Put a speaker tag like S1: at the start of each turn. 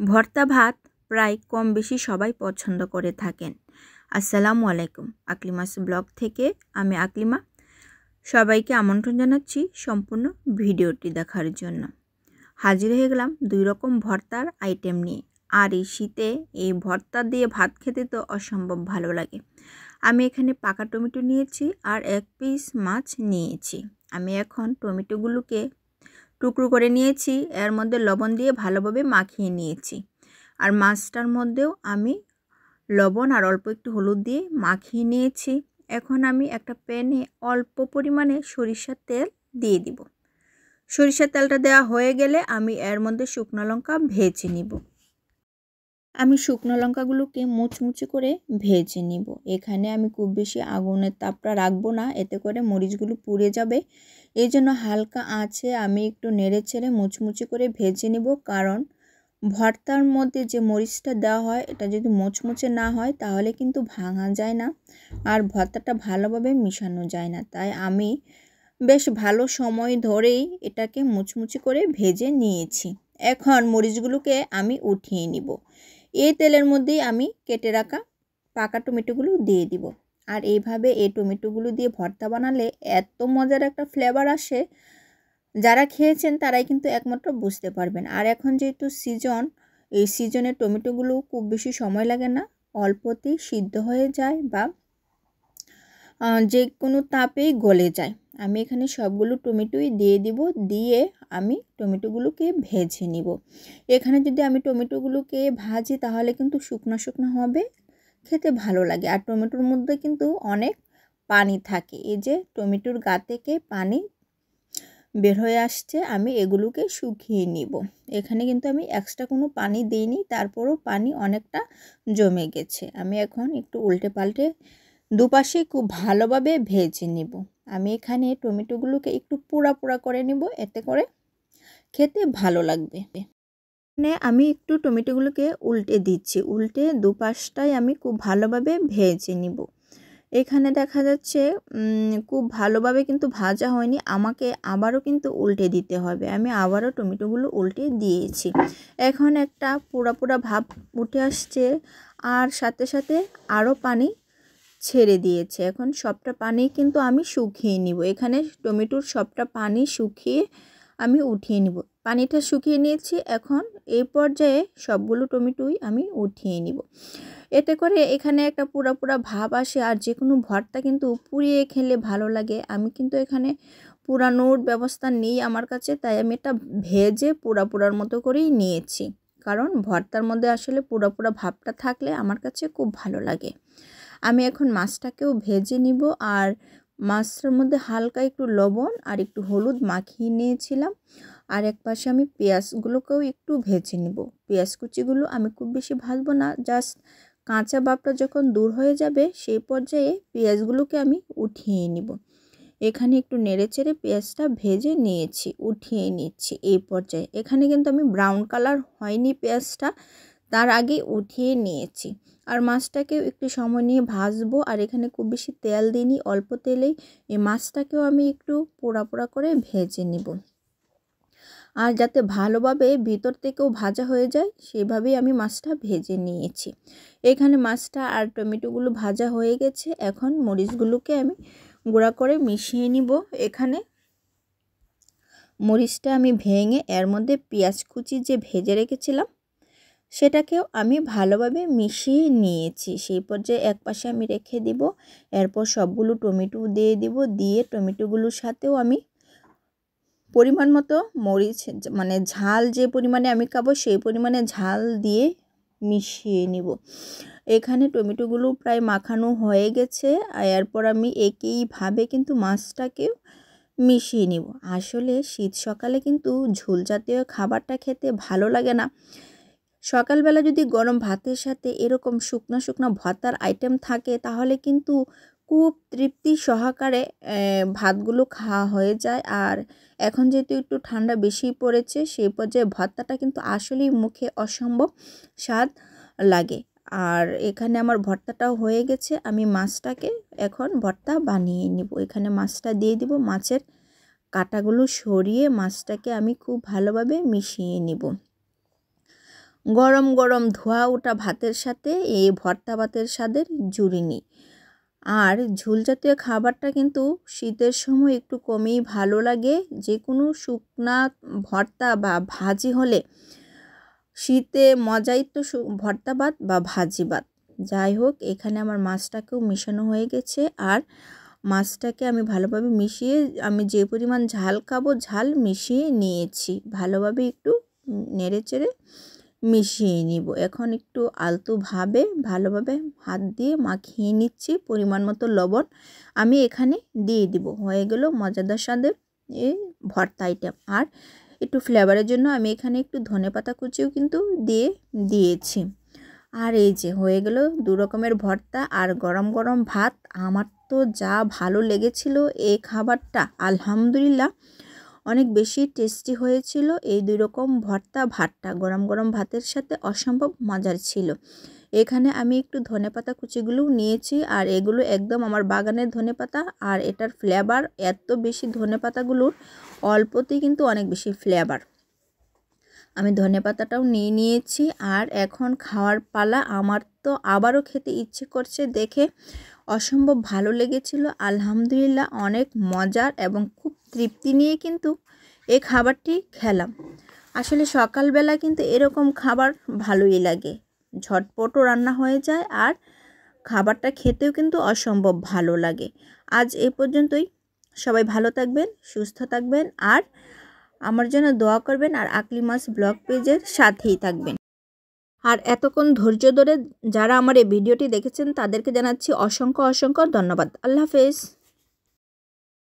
S1: ভর্তা ভাত প্রায় কম বেশি সবাই পছন্দ করে থাকেন। আসসালামু আলাইকুম, আকলিমাস ব্লগ থেকে আমি আকলিমা সবাইকে আমন্ত্রণ জানাচ্ছি সম্পূর্ণ ভিডিওটি দেখার জন্য। হাজির হয়ে গেলাম 2 রকম ভর্তার আইটেম নিয়ে। আর এই শীতে এই ভর্তা দিয়ে ভাত খেতে তো অসম্ভব ভালো লাগে। আমি এখানে পাকা টমেটো নিয়েছি আর 1 পিস মাছ নিয়েছি। আমি এখন টমেটোগুলোকে টুকরো করে নিয়েছি, এর মধ্যে লবণ দিয়ে ভালোভাবে মাখিয়ে নিয়েছি। আর মাছটার মধ্যেও আমি লবণ আর অল্প একটু হলুদ দিয়ে মাখিয়ে নিয়েছি। এখন আমি একটা প্যানে অল্প পরিমাণে সরিষার তেল দিয়ে দিব। সরিষার তেলটা দেওয়া হয়ে গেলে আমি এর মধ্যে শুকনো লঙ্কা ভেজে নিব। আমি শুকনো লঙ্কাগুলোকে মুচমুচে করে ভেজে নিব। এখানে আমি খুব বেশি আগুনের তাপটা রাখবো না, এতে করে মরিচগুলো পুড়ে যাবে। এই জন্য হালকা আঁচে আমি একটু নেড়ে চেড়ে মুচমুচে করে ভেজে নিব, কারণ ভর্তার মধ্যে যে মরিচটা দেওয়া হয় এটা যদি মুচমুচে না হয় তাহলে কিন্তু ভাঙা যায় না আর ভর্তাটা ভালোভাবে মিশানো যায় না। তাই আমি বেশ ভালো সময় ধরেই এটাকে মুচমুচে করে ভেজে নিয়েছি। এখন মরিচগুলোকে আমি উঠিয়ে নিব। এই তেলের মধ্যেই আমি কেটে রাখা পাকা টমেটোগুলো দিয়ে দিব। আর এইভাবে এই টমেটোগুলো দিয়ে ভর্তা বানালে এত মজার একটা ফ্লেভার আসে, যারা খেয়েছেন তারাই কিন্তু একমাত্র বুঝতে পারবেন। আর এখন যেহেতু সিজন, এই সিজনে টমেটোগুলো খুব বেশি সময় লাগে না, অল্পতেই সিদ্ধ হয়ে যায় বা যে কোনো তাপেই গলে যায়। আমি এখানে সবগুলো টমেটোই দিয়ে দিব, দিয়ে আমি টমেটোগুলোকে ভেজে নিব। এখানে যদি আমি টমেটোগুলোকে ভাজি তাহলে কিন্তু শুকনো শুকনো হবে, খেতে ভালো লাগে। আর টমেটোর মধ্যে কিন্তু অনেক পানি থাকে, এই যে টমেটোর গা থেকে পানি বের হয়ে আসছে, আমি এগুলোকে শুকিয়ে নিব। এখানে কিন্তু আমি এক্সট্রা কোনো পানি দিইনি, তারপরও পানি অনেকটা জমে গেছে। আমি এখন একটু উল্টে পাল্টে দুপাশে খুব ভালোভাবে ভেজে নিব। আমি এখানে টমেটোগুলোকে একটু পোড়া পোড়া করে নিব, এতে করে খেতে ভালো লাগবে। এখানে আমি একটু টমেটোগুলোকে উল্টে দিচ্ছি, উল্টে দুপাশটাই আমি খুব ভালোভাবে ভেজে নিব। এখানে দেখা যাচ্ছে খুব ভালোভাবে কিন্তু ভাজা হয়নি, আমাকে আবারও কিন্তু উল্টে দিতে হবে। আমি আবারও টমেটোগুলো উল্টে দিয়েছি। এখন একটা পোড়া পোড়া ভাব উঠে আসছে আর সাথে সাথে আরও পানি ছেড়ে দিয়েছে। এখন সবটা পানি কিন্তু আমি শুকিয়ে নিব। এখানে টমেটোর সবটা পানি শুকিয়ে আমি উঠিয়ে নিব। পানিটা শুকিয়ে নিয়েছি। এখন এই পর্যায়ে সবগুলো টমেটোই আমি উঠিয়ে নিব। এতে করে এখানে একটা পোড়া পোড়া ভাব আসে, আর যে কোনো ভর্তা কিন্তু পুড়িয়ে খেলে ভালো লাগে। আমি কিন্তু এখানে পুরানোর ব্যবস্থা নেই আমার কাছে, তাই আমি এটা ভেজে পোড়া পোড়ার মতো করেই নিয়েছি, কারণ ভর্তার মধ্যে আসলে পোড়া পোড়া ভাবটা থাকলে আমার কাছে খুব ভালো লাগে। আমি এখন মাছটাকেও ভেজে নিব, আর মাছের মধ্যে হালকা একটু লবণ আর একটু হলুদ মাখিয়ে নিয়েছিলাম। আর এক পাশে আমি পেঁয়াজগুলোকেও একটু ভেজে নিব। পেঁয়াজ কুচিগুলো আমি খুব বেশি ভাজবো না, জাস্ট কাঁচা ভাবটা যখন দূর হয়ে যাবে সেই পর্যায়ে পেঁয়াজগুলোকে আমি উঠিয়ে নিব। এখানে একটু নেড়েচেড়ে পেঁয়াজটা ভেজে নিয়েছি, উঠিয়ে নিচ্ছি। এই পর্যায়ে এখানে কিন্তু আমি ব্রাউন কালার হয়নি পেঁয়াজটা, তার আগে উঠিয়ে নিয়েছি। আর মাছটাকেও একটু সময় নিয়ে ভাজবো। আর এখানে খুব বেশি তেল দিইনি, অল্প তেলেই এই মাছটাকেও আমি একটু পোড়া পোড়া করে ভেজে নিব। আর যাতে ভালোভাবে ভিতর থেকেও ভাজা হয়ে যায় সেভাবেই আমি মাছটা ভেজে নিয়েছি। এখানে মাছটা আর টমেটোগুলো ভাজা হয়ে গেছে। এখন মরিচগুলোকে আমি গুঁড়া করে মিশিয়ে নিব। এখানে মরিচটা আমি ভেঙে এর মধ্যে পেঁয়াজ কুচি যে ভেজে রেখেছিলাম সেটাকেও আমি ভালোভাবে মিশিয়ে নিয়েছি। সেই পর্যায়ে এক পাশে আমি রেখে দিব। এরপর সবগুলো টমেটো দিয়ে দিব, দিয়ে টমেটোগুলোর সাথেও আমি পরিমাণ মতো মরিচ, মানে ঝাল যে পরিমাণে আমি খাবো সেই পরিমাণে ঝাল দিয়ে মিশিয়ে নিব। এখানে টমেটোগুলো প্রায় মাখানো হয়ে গেছে। এরপর আমি একইভাবে কিন্তু মাছটাকেও মিশিয়ে নিব। আসলে শীত সকালে কিন্তু ঝোল জাতীয় খাবারটা খেতে ভালো লাগে না। সকালবেলা যদি গরম ভাতের সাথে এরকম শুকনো শুকনো ভর্তার আইটেম থাকে তাহলে কিন্তু খুব তৃপ্তি সহকারে ভাতগুলো খাওয়া হয়ে যায়। আর এখন যেহেতু একটু ঠান্ডা বেশি পড়েছে সেই পর্যায়ে ভর্তাটা কিন্তু আসলেই মুখে অসম্ভব স্বাদ লাগে। আর এখানে আমার ভর্তাটাও হয়ে গেছে। আমি মাছটাকে এখন ভর্তা বানিয়ে নিব। এখানে মাছটা দিয়ে দিব, মাছের কাঁটাগুলো সরিয়ে মাছটাকে আমি খুব ভালোভাবে মিশিয়ে নিব। গরম গরম ধোয়া ওঠা ভাতের সাথে এই ভর্তা ভাতের স্বাদের জুড়ি নেই। আর ঝোল জাতীয় খাবারটা কিন্তু শীতের সময় একটু কমই ভালো লাগে। যে কোনো শুকনা ভর্তা বা ভাজি হলে শীতে মজাই তো ভর্তা ভাত বা ভাজি ভাত। যাই হোক, এখানে আমার মাছটাকেও মেশানো হয়ে গেছে। আর মাছটাকে আমি ভালোভাবে মিশিয়ে, আমি যে পরিমাণ ঝাল খাবো ঝাল মিশিয়ে নিয়েছি। ভালোভাবে একটু নেড়ে চেড়ে মিশিয়ে নিব। এখন একটু আলতোভাবে ভালোভাবে হাত দিয়ে মাখিয়ে নিচ্ছি। পরিমাণ মতো লবণ আমি এখানে দিয়ে দিব। হয়ে গেল মজাদার স্বাদের এই ভর্তা আইটেম। আর একটু ফ্লেভারের জন্য আমি এখানে একটু ধনেপাতা কুচিও কিন্তু দিয়েছি। আর এই যে হয়ে গেল 2 রকমের ভর্তা আর গরম গরম ভাত। আমার তো যা ভালো লেগেছিল এই খাবারটা, আলহামদুলিল্লাহ অনেক বেশি টেস্টি হয়েছিল। এই 2 রকম ভর্তা ভাতটা গরম গরম ভাতের সাথে অসম্ভব মজার ছিল। এখানে আমি একটু ধনেপাতা কুচিগুলোও নিয়েছি। আর এগুলো একদম আমার বাগানের ধনেপাতা। আর এটার ফ্লেভার এত বেশি, ধনেপাতাগুলোর অল্পতেই কিন্তু অনেক বেশি ফ্লেভার। আমি ধনেপাতাটাও নিয়েছি। আর এখন খাওয়ার পালা। আমার তো আবারও খেতে ইচ্ছে করছে, দেখে অসম্ভব ভালো লেগেছিল। আলহামদুলিল্লাহ অনেক মজার এবং খুব তৃপ্তি নিয়ে কিন্তু এই খাবারটি খেলাম। আসলে সকালবেলা কিন্তু এরকম খাবার ভালোই লাগে, ঝটপটও রান্না হয়ে যায় আর খাবারটা খেতেও কিন্তু অসম্ভব ভালো লাগে। আজ এই পর্যন্তই। সবাই ভালো থাকবেন, সুস্থ থাকবেন আর আমার জন্য দোয়া করবেন। আর আকলিমাস ব্লগ পেজের সাথেই থাকবেন। আর এতক্ষণ ধৈর্য ধরে যারা আমার এই ভিডিওটি দেখেছেন তাদেরকে জানাচ্ছি অসংখ্য অসংখ্য ধন্যবাদ। আল্লাহ হাফেজ।